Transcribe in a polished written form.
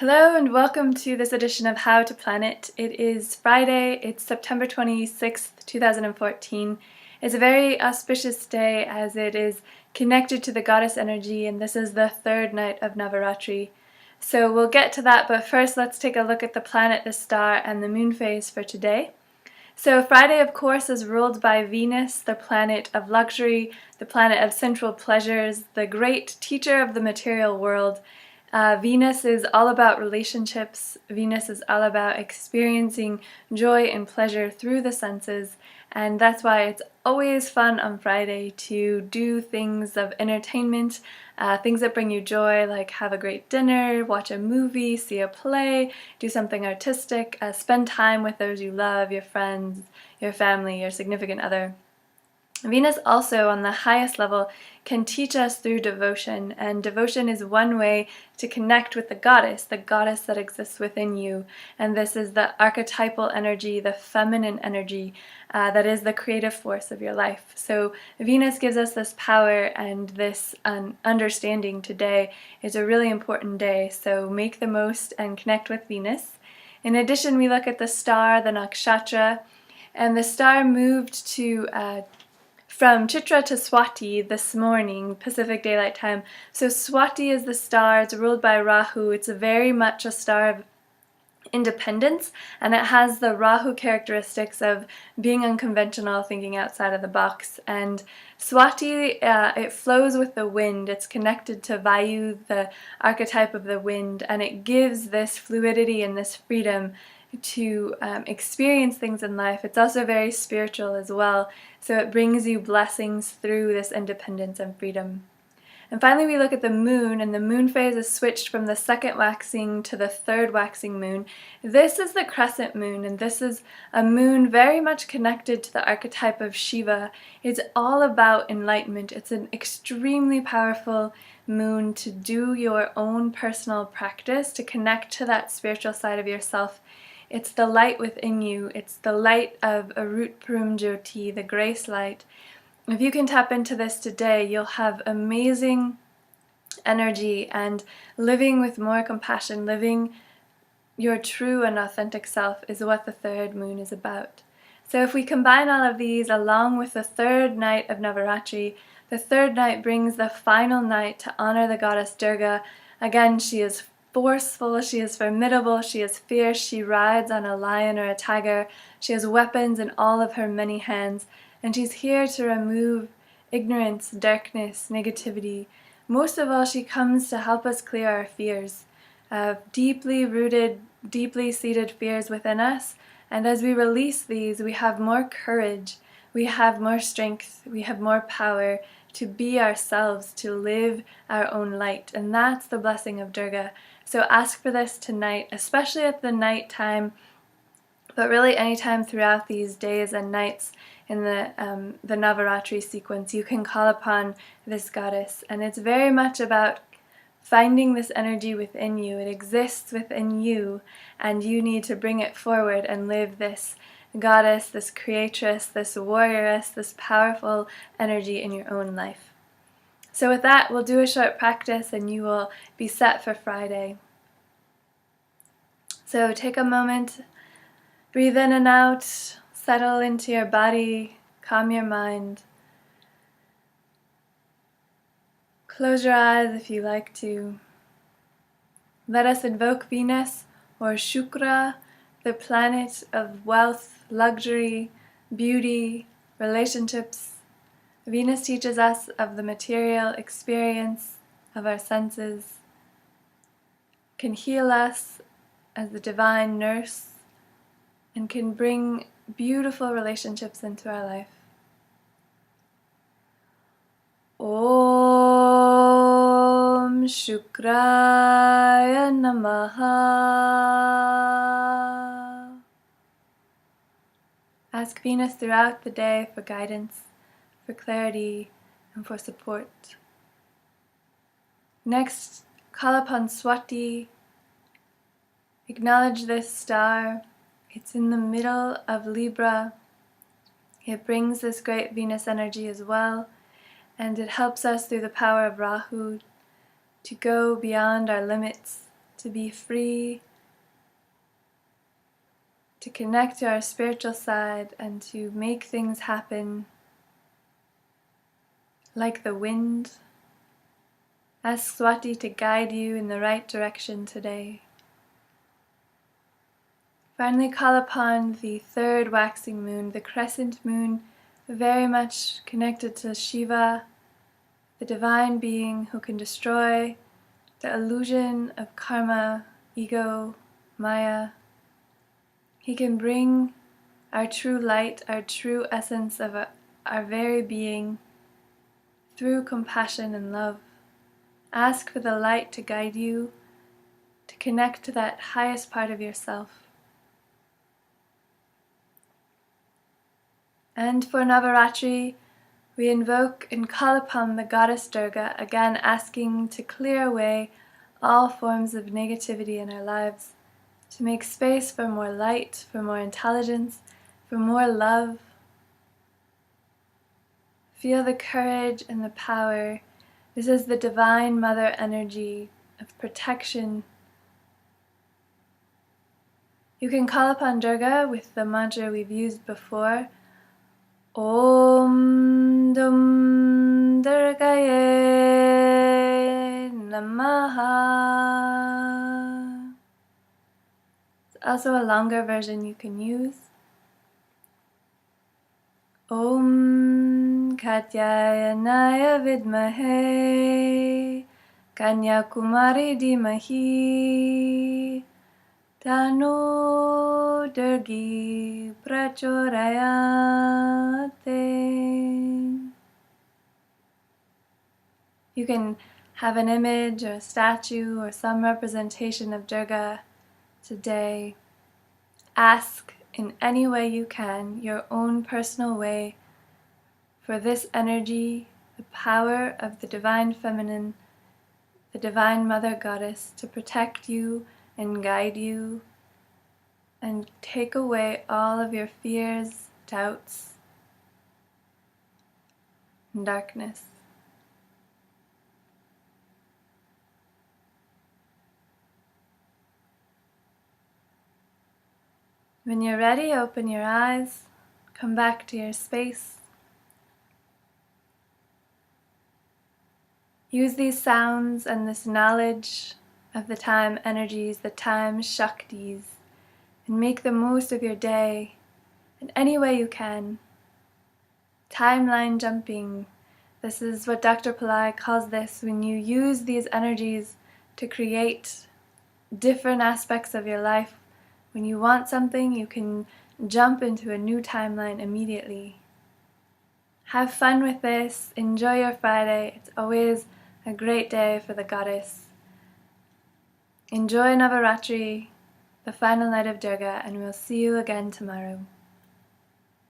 Hello and welcome to this edition of How to Planet. It is Friday, it's September 26th, 2014. It's a very auspicious day as it is connected to the goddess energy, and this is the third night of Navaratri. So we'll get to that, but first let's take a look at the planet, the star, and the moon phase for today. So Friday, of course, is ruled by Venus, the planet of luxury, the planet of sensual pleasures, the great teacher of the material world. Venus is all about relationships. Venus is all about experiencing joy and pleasure through the senses, and that's why it's always fun on Friday to do things of entertainment, things that bring you joy, like have a great dinner, watch a movie, see a play, do something artistic, spend time with those you love, your friends, your family, your significant other. Venus also, on the highest level, can teach us through devotion, and devotion is one way to connect with the goddess that exists within you, and this is the archetypal energy, the feminine energy that is the creative force of your life. So Venus gives us this power and this understanding today. Is a really important day, so make the most and connect with Venus. In addition, we look at the star, the nakshatra, and the star moved from Chitra to Swati this morning, Pacific Daylight Time. So Swati is the star, it's ruled by Rahu. It's very much a star of independence, and it has the Rahu characteristics of being unconventional, thinking outside of the box. And Swati, it flows with the wind. It's connected to Vayu, the archetype of the wind, and it gives this fluidity and this freedom to experience things in life. It's also very spiritual as well, so it brings you blessings through this independence and freedom. And finally we look at the moon, and the moon phase is switched from the second waxing to the third waxing moon. This is the crescent moon, and this is a moon very much connected to the archetype of Shiva. It's all about enlightenment. It's an extremely powerful moon to do your own personal practice, to connect to that spiritual side of yourself. It's the light within you. It's the light of Arut Purum Jyoti, the grace light. If you can tap into this today, you'll have amazing energy and living with more compassion, living your true and authentic self is what the third moon is about. So if we combine all of these along with the third night of Navaratri, the third night brings the final night to honor the goddess Durga. Again, she is forceful, she is formidable, she is fierce, she rides on a lion or a tiger, she has weapons in all of her many hands, and she's here to remove ignorance, darkness, negativity. Most of all, she comes to help us clear our fears, deeply rooted, deeply seated fears within us, and as we release these, we have more courage, we have more strength, we have more power to be ourselves, to live our own light, and that's the blessing of Durga. So ask for this tonight, especially at the night time, but really anytime throughout these days and nights in the Navaratri sequence, you can call upon this goddess. And it's very much about finding this energy within you. It exists within you, and you need to bring it forward and live this goddess, this creatress, this warrioress, this powerful energy in your own life. So with that, we'll do a short practice and you will be set for Friday. So take a moment, breathe in and out, settle into your body, calm your mind. Close your eyes if you like to. Let us invoke Venus or Shukra, the planet of wealth, luxury, beauty, relationships. Venus teaches us of the material experience of our senses, can heal us as the divine nurse, and can bring beautiful relationships into our life. Om Shukraya Namaha. Ask Venus throughout the day for guidance, for clarity, and for support. Next, call upon Swati. Acknowledge this star. It's in the middle of Libra. It brings this great Venus energy as well, and it helps us through the power of Rahu to go beyond our limits, to to be free, to connect to our spiritual side and to make things happen like the wind. Ask Swati to guide you in the right direction today. Finally, call upon the third waxing moon, the crescent moon, very much connected to Shiva, the divine being who can destroy the illusion of karma, ego, maya. He can bring our true light, our true essence of our very being through compassion and love. Ask for the light to guide you, to connect to that highest part of yourself. And for Navaratri, we invoke and call upon the goddess Durga, again asking to clear away all forms of negativity in our lives, to make space for more light, for more intelligence, for more love. Feel the courage and the power. This is the divine mother energy of protection. You can call upon Durga with the mantra we've used before, Om Dum Durgaye Namaha. It's also a longer version you can use. Om Katyayanaya Vidmahe Kanyakumari Dhimahi Tano Durgi Prachodayate. You can have an image or a statue or some representation of Durga today. Ask in any way you can, your own personal way, for this energy, the power of the divine feminine, the divine mother goddess, to protect you and guide you and take away all of your fears, doubts, and darkness. When you're ready, open your eyes, come back to your space. Use these sounds and this knowledge of the time energies, the time shaktis, and make the most of your day in any way you can. Timeline jumping. This is what Dr. Pillai calls this, when you use these energies to create different aspects of your life. When you want something, you can jump into a new timeline immediately. Have fun with this. Enjoy your Friday. It's always a great day for the goddess. Enjoy Navaratri, the final night of Durga, and we'll see you again tomorrow.